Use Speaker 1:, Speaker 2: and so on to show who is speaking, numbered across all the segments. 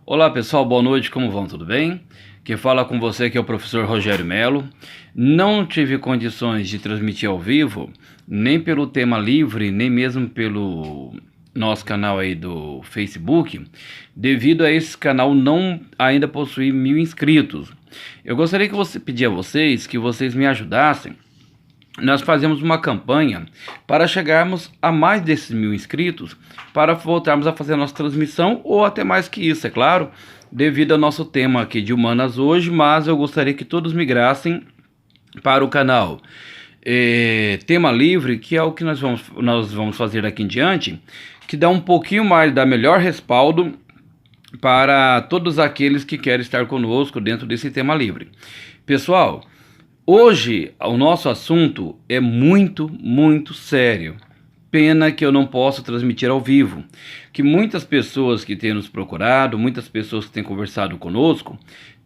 Speaker 1: Olá pessoal, boa noite, como vão? Tudo bem? Quem fala com você aqui é o professor Rogério Melo. Não tive condições de transmitir ao vivo, nem pelo tema livre, nem mesmo pelo nosso canal aí do Facebook, devido a esse canal não ainda possuir 1000 inscritos. Eu gostaria que pedir a vocês que vocês me ajudassem. Nós fazemos uma campanha para chegarmos a mais desses 1000 inscritos, para voltarmos a fazer a nossa transmissão, ou até mais que isso, é claro, devido ao nosso tema aqui de humanas hoje, mas eu gostaria que todos migrassem para o canal Tema Livre, que é o que nós vamos fazer daqui em diante, que dá um pouquinho mais, dá melhor respaldo para todos aqueles que querem estar conosco dentro desse tema livre. Pessoal, hoje o nosso assunto é muito sério. Pena que eu não posso transmitir ao vivo, que muitas pessoas que têm nos procurado, muitas pessoas que têm conversado conosco,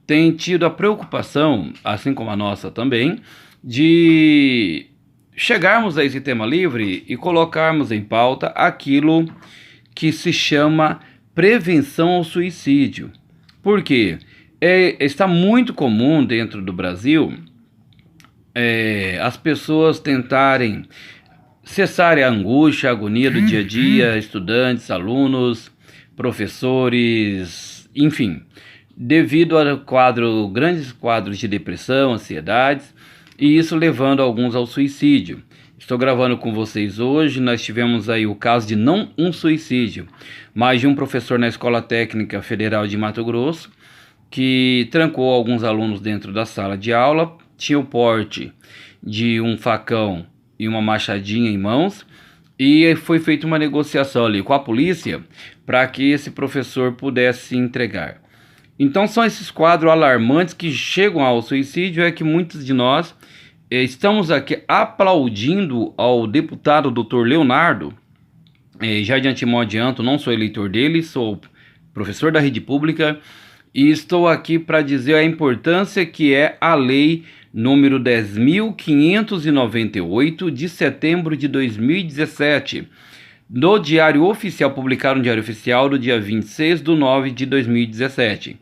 Speaker 1: têm tido a preocupação, assim como a nossa também, de chegarmos a esse tema livre e colocarmos em pauta aquilo que se chama prevenção ao suicídio. Por quê? Está muito comum dentro do Brasil as pessoas tentarem cessarem a angústia, a agonia do dia a dia, estudantes, alunos, professores, enfim, devido a grandes quadros de depressão, ansiedades, e isso levando alguns ao suicídio. Estou gravando com vocês hoje, nós tivemos aí o caso de não um suicídio, mas de um professor na Escola Técnica Federal de Mato Grosso, que trancou alguns alunos dentro da sala de aula, tinha o porte de um facão e uma machadinha em mãos, e foi feita uma negociação ali com a polícia para que esse professor pudesse se entregar. Então são esses quadros alarmantes que chegam ao suicídio, é que muitos de nós estamos aqui aplaudindo ao deputado Dr. Leonardo. Já de antemão adianto, não sou eleitor dele, sou professor da rede pública, e estou aqui para dizer a importância que é a lei número 10.598 de setembro de 2017, do Diário Oficial, publicado no Diário Oficial do dia 26/9 de 2017.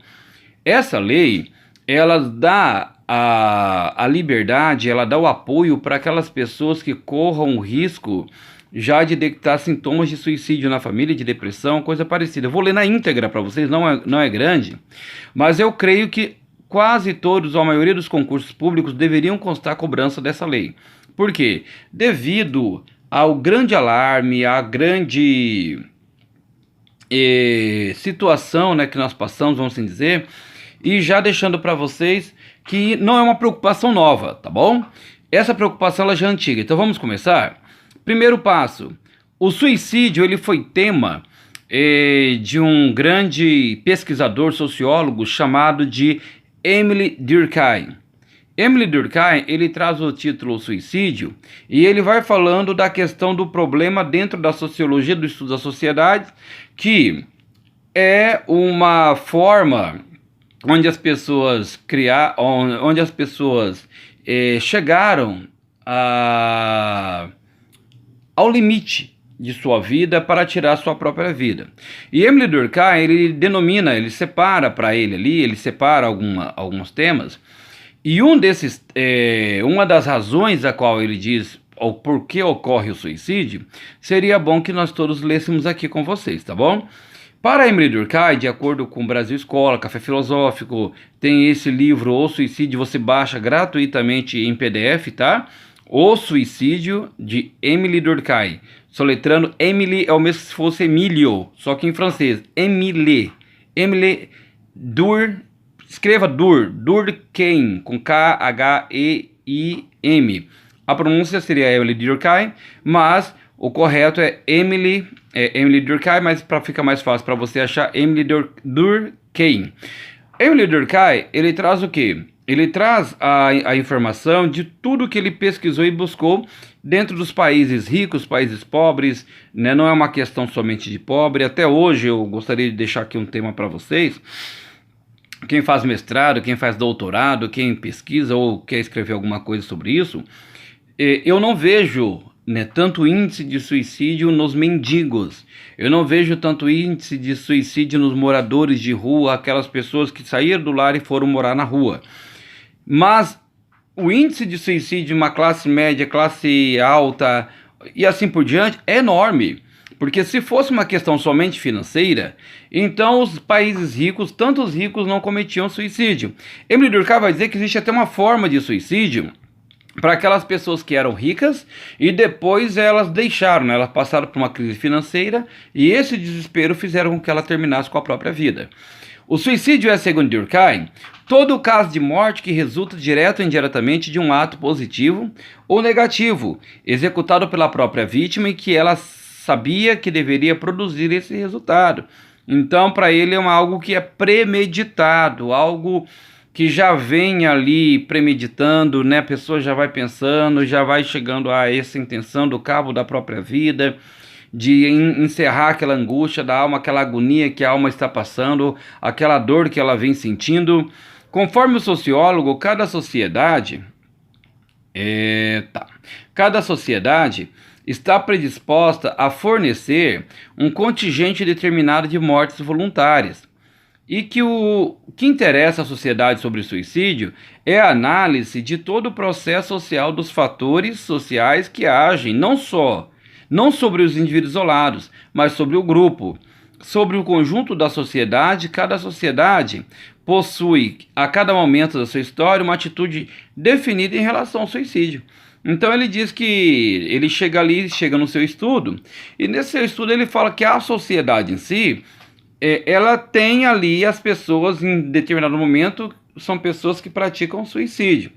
Speaker 1: Essa lei, ela dá a liberdade, ela dá o apoio para aquelas pessoas que corram o risco já de detectar sintomas de suicídio na família, de depressão, coisa parecida. Eu vou ler na íntegra para vocês, não é grande, mas eu creio que quase todos, ou a maioria dos concursos públicos deveriam constar a cobrança dessa lei. Por quê? Devido ao grande alarme, à grande situação, né, que nós passamos, vamos assim dizer, e já deixando para vocês que não é uma preocupação nova, tá bom? Essa preocupação ela já é antiga, então vamos começar? Primeiro passo, o suicídio ele foi tema de um grande pesquisador, sociólogo, chamado de Emile Durkheim. Emile Durkheim, ele traz o título Suicídio, e ele vai falando da questão do problema dentro da sociologia, do estudo da sociedade, que é uma forma onde as pessoas chegaram ao limite de sua vida para tirar sua própria vida. E Emile Durkheim, ele separa para ele ali, ele separa alguns temas, e uma das razões a qual ele diz o porquê ocorre o suicídio, seria bom que nós todos lêssemos aqui com vocês, tá bom? Para Emile Durkheim, de acordo com o Brasil Escola, Café Filosófico, tem esse livro, O Suicídio, você baixa gratuitamente em PDF, tá? O Suicídio, de Emile Durkheim. Soletrando, Emile é o mesmo se fosse Emílio, só que em francês. Emile escreva Durkheim, com K-H-E-I-M. A pronúncia seria Emile Durkheim, mas o correto é Emile Durkheim, mas para ficar mais fácil para você achar, Emile Durkheim. Emile Durkheim, ele traz o quê? Ele traz a informação de tudo que ele pesquisou e buscou dentro dos países ricos, países pobres, né? Não é uma questão somente de pobre. Até hoje eu gostaria de deixar aqui um tema para vocês. Quem faz mestrado, quem faz doutorado, quem pesquisa ou quer escrever alguma coisa sobre isso, eu não vejo né, tanto índice de suicídio nos mendigos. Eu não vejo tanto índice de suicídio nos moradores de rua, aquelas pessoas que saíram do lar e foram morar na rua. Mas o índice de suicídio de uma classe média, classe alta e assim por diante é enorme. Porque se fosse uma questão somente financeira, então os países ricos, tanto os ricos, não cometiam suicídio. Emily Durkheim vai dizer que existe até uma forma de suicídio para aquelas pessoas que eram ricas e depois elas deixaram, né? Elas passaram por uma crise financeira e esse desespero fizeram com que ela terminasse com a própria vida. O suicídio é, segundo Durkheim, todo caso de morte que resulta direto ou indiretamente de um ato positivo ou negativo, executado pela própria vítima e que ela sabia que deveria produzir esse resultado. Então, para ele é algo que é premeditado, algo que já vem ali premeditando, né? A pessoa já vai pensando, já vai chegando a essa intenção do cabo da própria vida, de encerrar aquela angústia da alma, aquela agonia que a alma está passando, aquela dor que ela vem sentindo. Conforme o sociólogo, cada sociedade está predisposta a fornecer um contingente determinado de mortes voluntárias. E que o que interessa à sociedade sobre o suicídio é a análise de todo o processo social dos fatores sociais que agem não sobre os indivíduos isolados, mas sobre o grupo, sobre o conjunto da sociedade. Cada sociedade possui, a cada momento da sua história, uma atitude definida em relação ao suicídio. Então ele diz que ele chega no seu estudo, e nesse seu estudo ele fala que a sociedade em si, ela tem ali as pessoas em determinado momento, são pessoas que praticam suicídio.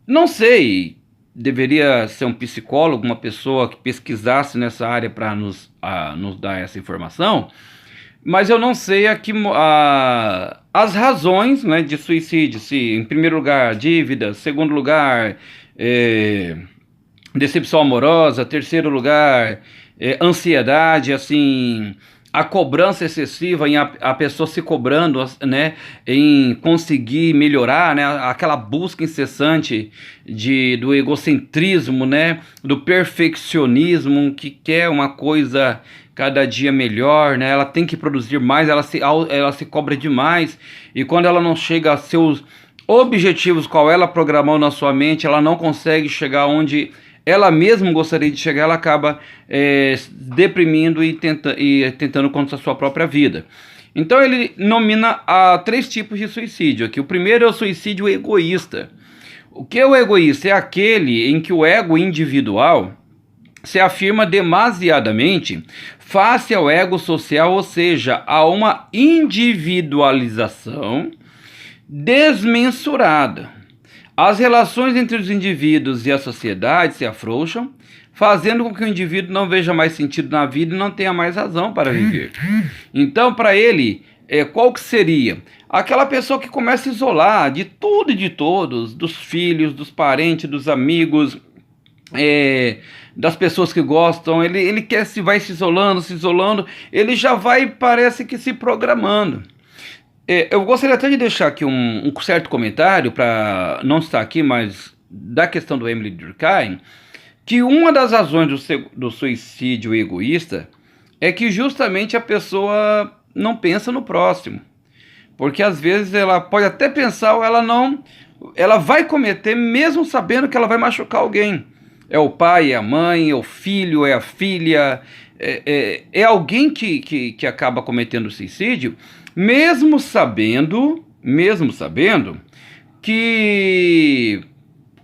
Speaker 1: Não sei, deveria ser um psicólogo, uma pessoa que pesquisasse nessa área para nos dar essa informação, mas eu não sei aqui as razões, né, de suicídio, se em primeiro lugar dívida, segundo lugar decepção amorosa, terceiro lugar ansiedade, assim, a cobrança excessiva, em a pessoa se cobrando, né, em conseguir melhorar, né, aquela busca incessante do egocentrismo, né, do perfeccionismo, que quer uma coisa cada dia melhor, né, ela tem que produzir mais, ela se cobra demais, e quando ela não chega a seus objetivos, qual ela programou na sua mente, ela não consegue chegar onde ela mesma gostaria de chegar, ela acaba deprimindo e tentando contra a sua própria vida. Então ele nomina 3 tipos de suicídio aqui. O primeiro é o suicídio egoísta. O que é o egoísta? É aquele em que o ego individual se afirma demasiadamente face ao ego social, ou seja, há uma individualização desmensurada. As relações entre os indivíduos e a sociedade se afrouxam, fazendo com que o indivíduo não veja mais sentido na vida e não tenha mais razão para viver. Então, para ele, qual que seria? Aquela pessoa que começa a isolar de tudo e de todos, dos filhos, dos parentes, dos amigos, das pessoas que gostam, ele vai se isolando, ele já vai, parece que se programando. Eu gostaria até de deixar aqui um certo comentário, para não estar aqui, mas da questão do Emily Durkheim, que uma das razões do suicídio egoísta é que justamente a pessoa não pensa no próximo. Porque às vezes ela pode até pensar, ou ela vai cometer mesmo sabendo que ela vai machucar alguém. É o pai, é a mãe, é o filho, é a filha, é alguém que acaba cometendo suicídio, mesmo sabendo que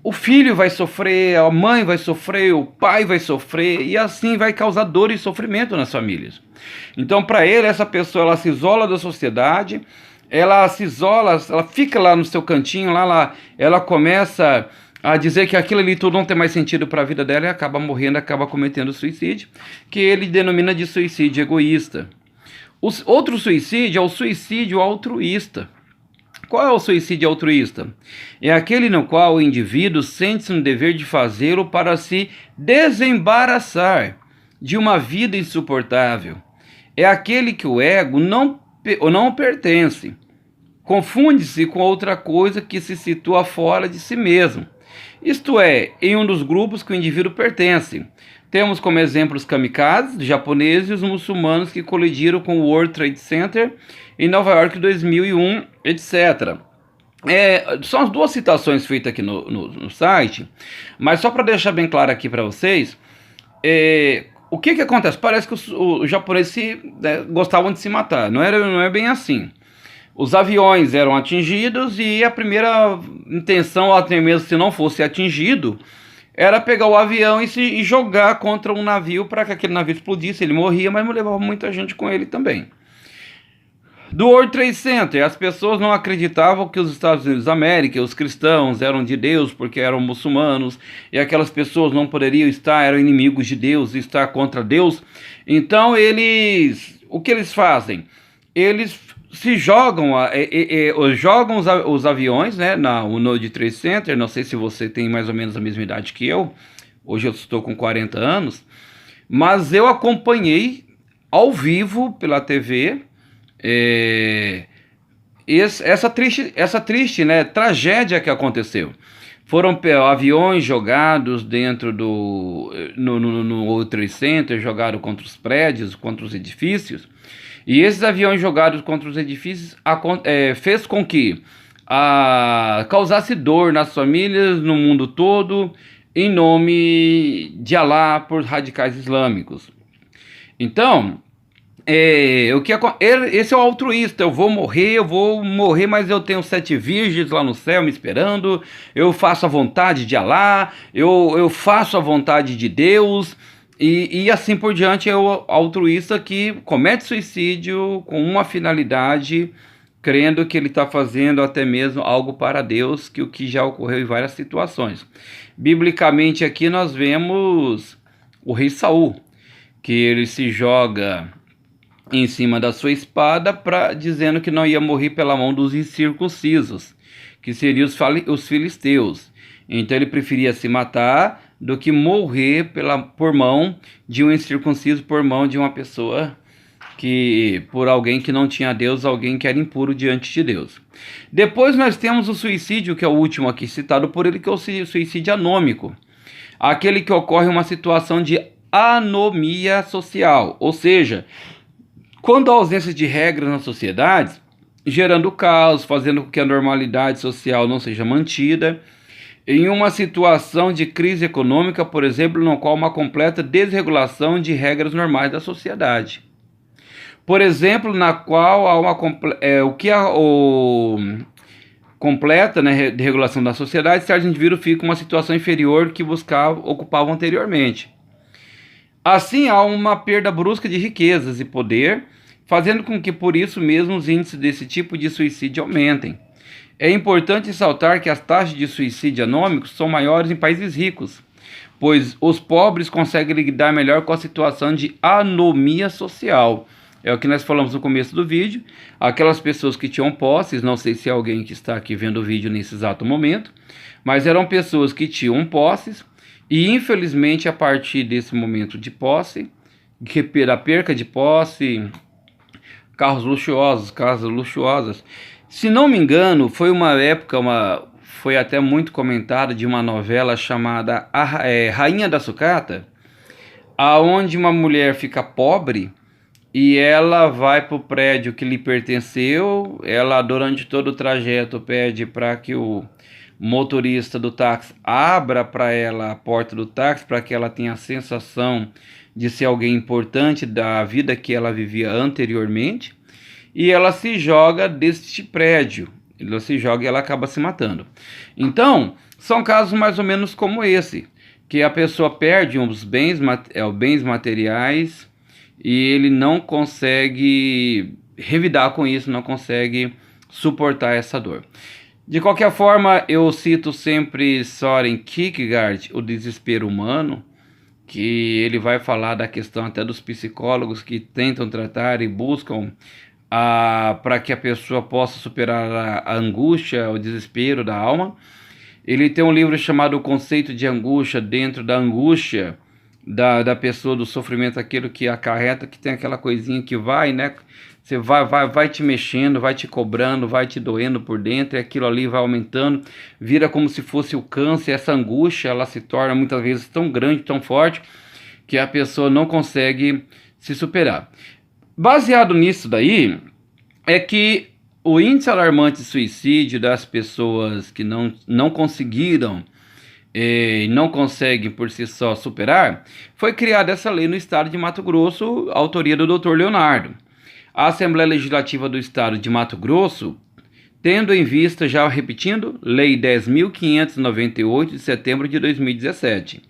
Speaker 1: o filho vai sofrer, a mãe vai sofrer, o pai vai sofrer, e assim vai causar dor e sofrimento nas famílias. Então, para ele, essa pessoa, ela se isola da sociedade, ela fica lá no seu cantinho, ela começa a dizer que aquilo ali tudo não tem mais sentido para a vida dela e acaba morrendo, acaba cometendo suicídio, que ele denomina de suicídio egoísta. Outro suicídio é o suicídio altruísta. Qual é o suicídio altruísta? É aquele no qual o indivíduo sente-se no dever de fazê-lo para se desembaraçar de uma vida insuportável. É aquele que o ego não pertence. Confunde-se com outra coisa que se situa fora de si mesmo. isto é, em um dos grupos que o indivíduo pertence. Temos como exemplo os kamikazes japoneses e os muçulmanos que colidiram com o World Trade Center em Nova York em 2001, etc. São as duas citações feitas aqui no site, mas só para deixar bem claro aqui para vocês, o que acontece? Parece que os japoneses gostavam de se matar, não é bem assim. Os aviões eram atingidos e a primeira intenção, até mesmo se não fosse atingido, era pegar o avião e jogar contra um navio para que aquele navio explodisse. Ele morria, mas levava muita gente com ele também. Do World Trade Center, as pessoas não acreditavam que os Estados Unidos da América, os cristãos, eram de Deus porque eram muçulmanos, e aquelas pessoas não poderiam eram inimigos de Deus e estar contra Deus. Então o que eles fazem? Eles se jogam, jogam os aviões, né, no World Trade Center. Não sei se você tem mais ou menos a mesma idade que eu. Hoje eu estou com 40 anos. Mas eu acompanhei ao vivo pela TV essa triste, né, tragédia que aconteceu. Foram aviões jogados dentro no World Trade Center, jogados contra os prédios, contra os edifícios. E esses aviões jogados contra os edifícios fez com que causasse dor nas famílias no mundo todo, em nome de Alá, por radicais islâmicos. Então, esse é o altruísta. Eu vou morrer, mas eu tenho 7 virgens lá no céu me esperando. Eu faço a vontade de Alá, eu faço a vontade de Deus. E assim por diante. É o altruísta que comete suicídio com uma finalidade, crendo que ele está fazendo até mesmo algo para Deus, o que já ocorreu em várias situações. Biblicamente aqui nós vemos o rei Saul, que ele se joga em cima da sua espada, dizendo que não ia morrer pela mão dos incircuncisos, que seriam os filisteus. Então ele preferia se matar do que morrer por mão de um incircunciso, por mão de uma pessoa por alguém que não tinha Deus, alguém que era impuro diante de Deus. Depois nós temos o suicídio, que é o último aqui citado por ele, que é o suicídio anômico. Aquele que ocorre em uma situação de anomia social, ou seja, quando há ausência de regras na sociedade, gerando caos, fazendo com que a normalidade social não seja mantida, em uma situação de crise econômica, por exemplo, no qual uma completa desregulação de regras normais da sociedade. Por exemplo, na qual há uma completa, né, desregulação da sociedade, certo indivíduo fica em uma situação inferior que ocupava anteriormente. Assim, há uma perda brusca de riquezas e poder, fazendo com que, por isso mesmo, os índices desse tipo de suicídio aumentem. É importante ressaltar que as taxas de suicídio anômicos são maiores em países ricos, pois os pobres conseguem lidar melhor com a situação de anomia social. É o que nós falamos no começo do vídeo. Aquelas pessoas que tinham posses, não sei se é alguém que está aqui vendo o vídeo nesse exato momento, mas eram pessoas que tinham posses e, infelizmente, a partir desse momento de posse, da perca de posse, carros luxuosos, casas luxuosas. Se não me engano, foi uma época, foi até muito comentada, de uma novela chamada Rainha da Sucata, aonde uma mulher fica pobre e ela vai para o prédio que lhe pertenceu. Ela, durante todo o trajeto, pede para que o motorista do táxi abra para ela a porta do táxi, para que ela tenha a sensação de ser alguém importante da vida que ela vivia anteriormente. E ela se joga deste prédio, ela se joga e ela acaba se matando. Então, são casos mais ou menos como esse, que a pessoa perde os bens materiais e ele não consegue revidar com isso, não consegue suportar essa dor. De qualquer forma, eu cito sempre Søren Kierkegaard, O Desespero Humano, que ele vai falar da questão até dos psicólogos que tentam tratar e buscam para que a pessoa possa superar a angústia, o desespero da alma. Ele tem um livro chamado O Conceito de Angústia dentro da Angústia, da pessoa, do sofrimento, aquilo que acarreta, que tem aquela coisinha que vai, né? Você vai te mexendo, vai te cobrando, vai te doendo por dentro, e aquilo ali vai aumentando, vira como se fosse o câncer. Essa angústia, ela se torna muitas vezes tão grande, tão forte, que a pessoa não consegue se superar. Baseado nisso daí, é que o índice alarmante de suicídio das pessoas que não conseguiram e não conseguem por si só superar, foi criada essa lei no estado de Mato Grosso, autoria do Dr. Leonardo. A Assembleia Legislativa do Estado de Mato Grosso, tendo em vista, já repetindo, Lei 10.598 de setembro de 2017.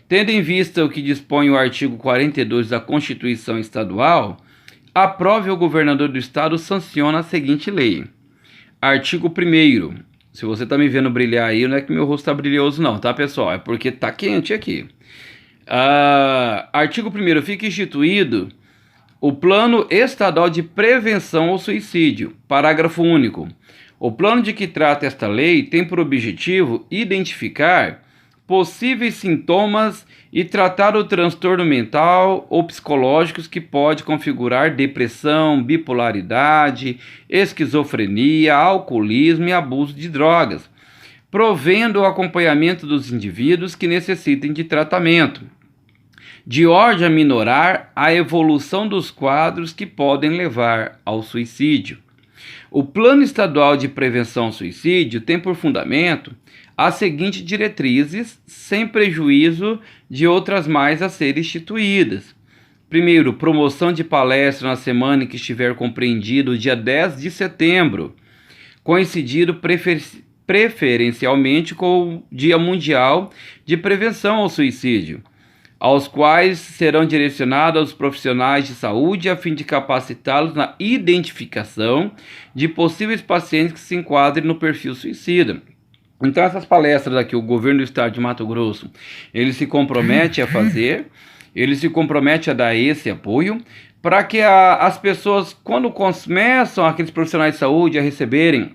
Speaker 1: Tendo em vista o que dispõe o artigo 42 da Constituição Estadual, aprove o governador do estado sanciona a seguinte lei. Artigo 1º. Se você está me vendo brilhar aí, não é que meu rosto está brilhoso não, tá, pessoal? É porque tá quente aqui. Artigo 1º. Fica instituído o Plano Estadual de Prevenção ao Suicídio. Parágrafo único. O plano de que trata esta lei tem por objetivo identificar possíveis sintomas e tratar o transtorno mental ou psicológicos que pode configurar depressão, bipolaridade, esquizofrenia, alcoolismo e abuso de drogas, provendo o acompanhamento dos indivíduos que necessitem de tratamento, de ordem a minorar a evolução dos quadros que podem levar ao suicídio. O Plano Estadual de Prevenção ao Suicídio tem por fundamento as seguintes diretrizes, sem prejuízo de outras mais a serem instituídas. Primeiro, promoção de palestra na semana em que estiver compreendido o dia 10 de setembro, coincidido preferencialmente com o Dia Mundial de Prevenção ao Suicídio, aos quais serão direcionados aos profissionais de saúde a fim de capacitá-los na identificação de possíveis pacientes que se enquadrem no perfil suicida. Então essas palestras aqui, o governo do estado de Mato Grosso, ele se compromete a fazer, ele se compromete a dar esse apoio, para que as pessoas, quando começam, aqueles profissionais de saúde, a receberem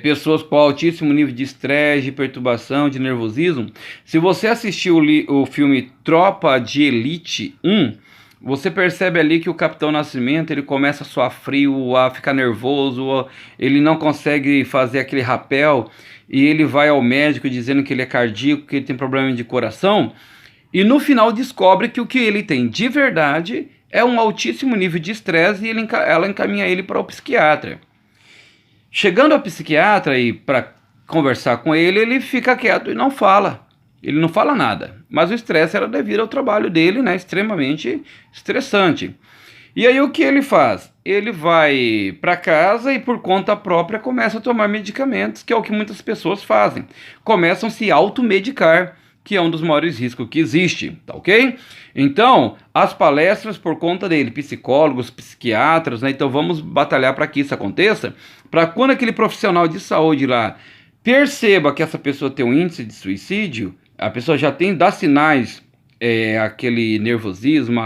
Speaker 1: pessoas com altíssimo nível de estresse, de perturbação, de nervosismo. Se você assistiu o filme Tropa de Elite 1, você percebe ali que o Capitão Nascimento, ele começa a suar frio, a ficar nervoso, ele não consegue fazer aquele rapel, e ele vai ao médico dizendo que ele é cardíaco, que ele tem problema de coração, e no final descobre que o que ele tem de verdade é um altíssimo nível de estresse, e ela encaminha ele para o psiquiatra. Chegando ao psiquiatra e para conversar com ele, ele fica quieto e não fala. Ele não fala nada. Mas o estresse era devido ao trabalho dele, né? Extremamente estressante. E aí o que ele faz? Ele vai para casa e por conta própria começa a tomar medicamentos, que é o que muitas pessoas fazem. Começam a se automedicar, que é um dos maiores riscos que existe, tá ok? Então, as palestras por conta dele, psicólogos, psiquiatras, né? Então vamos batalhar para que isso aconteça, para quando aquele profissional de saúde lá perceba que essa pessoa tem um índice de suicídio, a pessoa já dá sinais, aquele nervosismo,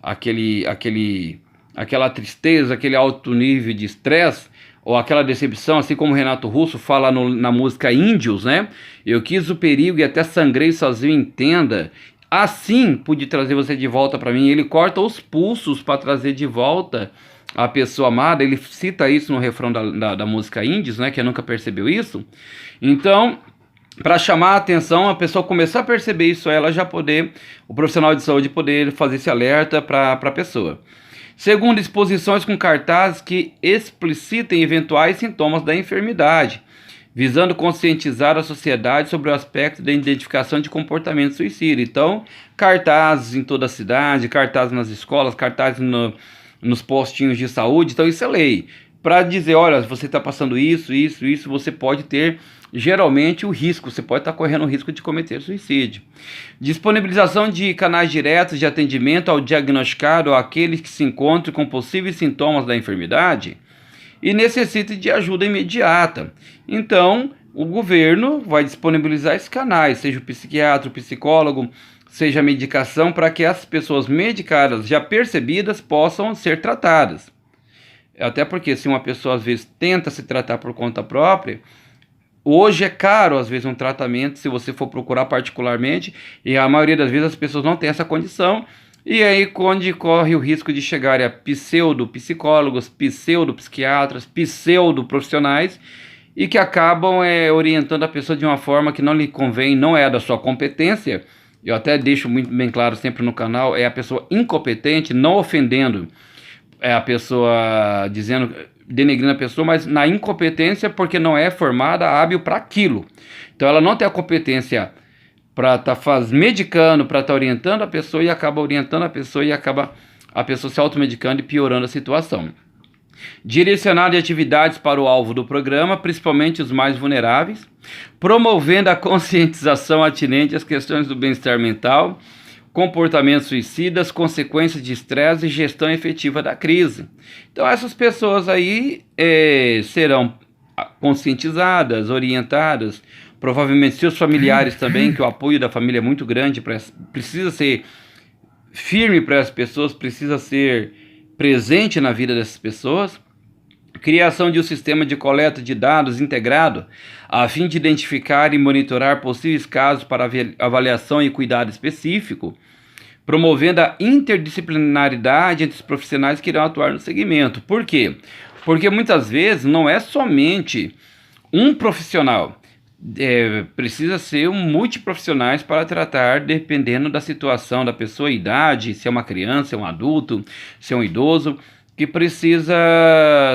Speaker 1: aquela tristeza, aquele alto nível de estresse, ou aquela decepção, assim como o Renato Russo fala na música Índios, né? Eu quis o perigo e até sangrei sozinho, entenda. Assim pude trazer você de volta para mim. Ele corta os pulsos para trazer de volta a pessoa amada. Ele cita isso no refrão da música Índios, né? Quem nunca percebeu isso? Então, para chamar a atenção, a pessoa começar a perceber isso, ela já poder, o profissional de saúde poder fazer esse alerta para a pessoa. Segundo, exposições com cartazes que explicitem eventuais sintomas da enfermidade, visando conscientizar a sociedade sobre o aspecto da identificação de comportamento suicida. Então, cartazes em toda a cidade, cartazes nas escolas, cartazes nos postinhos de saúde. Então, isso é lei. Para dizer, olha, você está passando isso, você pode ter geralmente o risco, você pode estar correndo o risco de cometer suicídio. Disponibilização de canais diretos de atendimento ao diagnosticado ou àqueles que se encontram com possíveis sintomas da enfermidade e necessitem de ajuda imediata. Então, o governo vai disponibilizar esses canais, seja o psiquiatra, o psicólogo, seja a medicação, para que as pessoas medicadas já percebidas possam ser tratadas. Até porque se uma pessoa às vezes tenta se tratar por conta própria, Hoje é caro, às vezes, um tratamento, se você for procurar particularmente, e a maioria das vezes as pessoas não têm essa condição, e aí onde corre o risco de chegar a pseudo-psicólogos, pseudo-psiquiatras, pseudo-profissionais, e que acabam orientando a pessoa de uma forma que não lhe convém, não é da sua competência. Eu até deixo muito bem claro sempre no canal, é a pessoa incompetente, não ofendendo a pessoa, dizendo, denegrindo a pessoa, mas na incompetência porque não é formada, hábil para aquilo. Então ela não tem a competência para estar medicando, para estar orientando a pessoa, e acaba orientando a pessoa e acaba a pessoa se automedicando e piorando a situação. Direcionar de atividades para o alvo do programa, principalmente os mais vulneráveis, promovendo a conscientização atinente às questões do bem-estar mental, comportamentos suicidas, consequências de estresse e gestão efetiva da crise. Então essas pessoas aí serão conscientizadas, orientadas, provavelmente seus familiares também, que o apoio da família é muito grande, precisa ser firme para as pessoas, precisa ser presente na vida dessas pessoas. Criação de um sistema de coleta de dados integrado, a fim de identificar e monitorar possíveis casos para avaliação e cuidado específico, promovendo a interdisciplinaridade entre os profissionais que irão atuar no segmento. Por quê? Porque muitas vezes não é somente um profissional, precisa ser multiprofissionais para tratar, dependendo da situação da pessoa, idade, se é uma criança, se é um adulto, se é um idoso, que precisa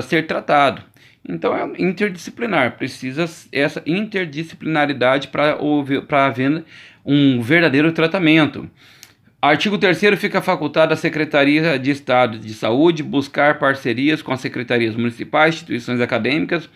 Speaker 1: ser tratado. Então é interdisciplinar, precisa essa interdisciplinaridade para haver um verdadeiro tratamento. Artigo 3º, fica facultado à Secretaria de Estado de Saúde buscar parcerias com as secretarias municipais, instituições acadêmicas,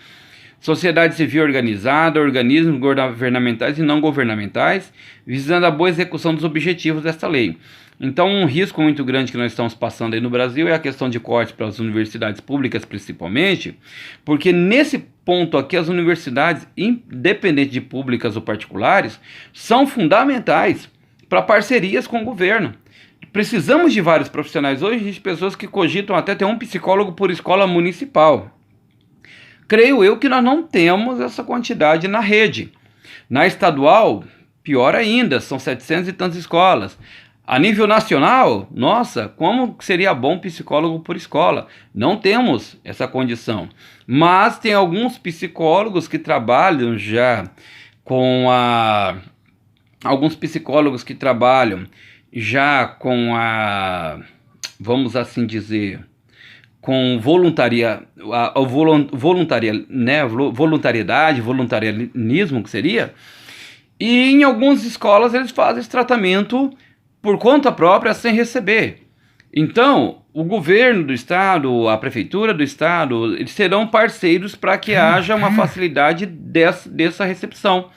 Speaker 1: sociedade civil organizada, organismos governamentais e não governamentais, visando a boa execução dos objetivos desta lei. Então, um risco muito grande que nós estamos passando aí no Brasil é a questão de cortes para as universidades públicas, principalmente, porque nesse ponto aqui, as universidades, independente de públicas ou particulares, são fundamentais para parcerias com o governo. Precisamos de vários profissionais hoje, de pessoas que cogitam até ter um psicólogo por escola municipal. Creio eu que nós não temos essa quantidade na rede. Na estadual, pior ainda, são 700 e tantas escolas. A nível nacional, nossa, como seria bom psicólogo por escola? Não temos essa condição. Mas tem alguns psicólogos que trabalham já com alguns psicólogos que trabalham já com vamos assim dizer, com voluntariedade, voluntarianismo, que seria, e em algumas escolas eles fazem esse tratamento por conta própria, sem receber. Então, o governo do estado, a prefeitura do estado, eles serão parceiros para que haja uma facilidade dessa recepção,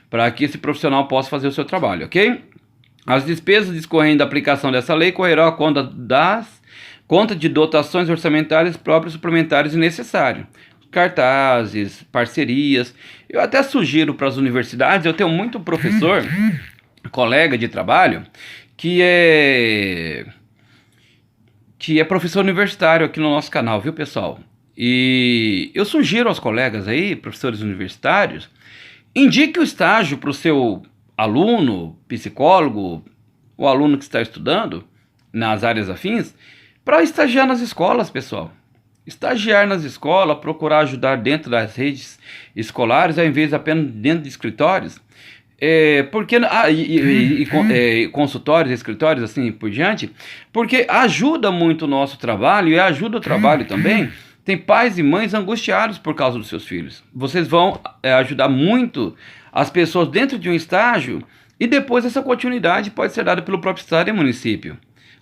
Speaker 1: para que esse profissional possa fazer o seu trabalho, ok? As despesas discorrendo da aplicação dessa lei correrão à conta de dotações orçamentárias próprias, suplementares e necessárias. Cartazes, parcerias. Eu até sugiro para as universidades, eu tenho muito professor, colega de trabalho, que é professor universitário aqui no nosso canal, viu, pessoal? E eu sugiro aos colegas aí, professores universitários, indique o estágio para o seu aluno, psicólogo, o aluno que está estudando nas áreas afins, para estagiar nas escolas, pessoal. Estagiar nas escolas, procurar ajudar dentro das redes escolares, ao invés de apenas dentro de escritórios. Consultórios, escritórios, assim por diante, porque ajuda muito o nosso trabalho e ajuda o trabalho também. Tem pais e mães angustiados por causa dos seus filhos. Vocês vão ajudar muito as pessoas dentro de um estágio, e depois essa continuidade pode ser dada pelo próprio estado e município.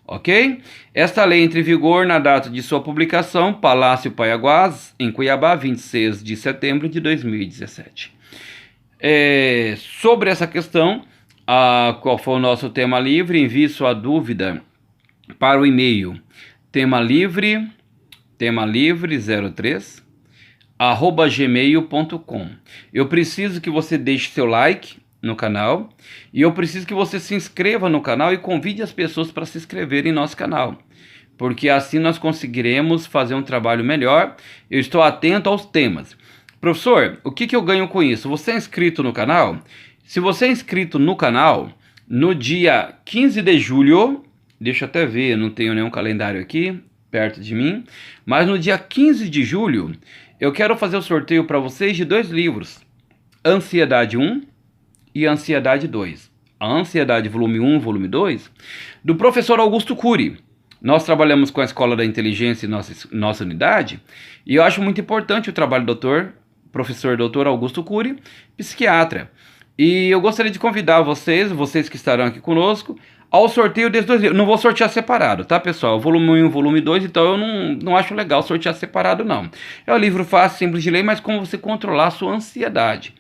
Speaker 1: Ok? Esta lei entra em vigor na data de sua publicação, Palácio Paiaguás, em Cuiabá, 26 de setembro de 2017. Sobre essa questão, qual foi o nosso tema livre, envie sua dúvida para o e-mail temalivre03@gmail.com. Eu preciso que você deixe seu like no canal, e eu preciso que você se inscreva no canal e convide as pessoas para se inscreverem em nosso canal, porque assim nós conseguiremos fazer um trabalho melhor. Eu estou atento aos temas. Professor, o que eu ganho com isso? Você é inscrito no canal? Se você é inscrito no canal, no dia 15 de julho, deixa eu até ver, eu não tenho nenhum calendário aqui perto de mim, mas no dia 15 de julho, eu quero fazer o sorteio para vocês de 2 livros, Ansiedade 1 e Ansiedade 2. A Ansiedade volume 1 volume 2, do professor Augusto Cury. Nós trabalhamos com a Escola da Inteligência em nossa unidade, e eu acho muito importante o trabalho do professor Dr. Augusto Cury, psiquiatra. E eu gostaria de convidar vocês que estarão aqui conosco, ao sorteio desses 2 livros. Não vou sortear separado, tá, pessoal? Volume 1 e volume 2, então eu não acho legal sortear separado, não. É um livro fácil, simples de ler, mas como você controlar a sua ansiedade.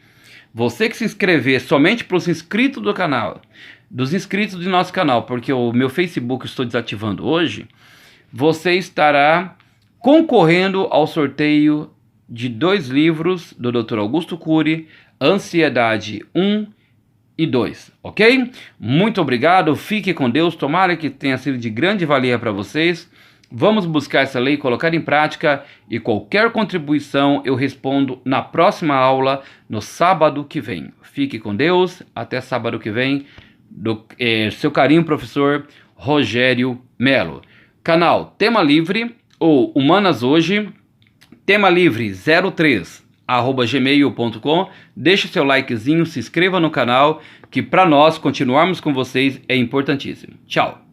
Speaker 1: Você que se inscrever somente para os inscritos do canal, dos inscritos do nosso canal, porque o meu Facebook eu estou desativando hoje, você estará concorrendo ao sorteio de 2 livros do Dr. Augusto Cury, Ansiedade 1 e 2, ok? Muito obrigado, fique com Deus, tomara que tenha sido de grande valia para vocês. Vamos buscar essa lei, colocar em prática, e qualquer contribuição eu respondo na próxima aula, no sábado que vem. Fique com Deus, até sábado que vem. Seu carinho, professor Rogério Melo. Canal Tema Livre ou Humanas Hoje, Tema Livre 03@gmail.com. Deixe seu likezinho, se inscreva no canal, que para nós continuarmos com vocês é importantíssimo. Tchau!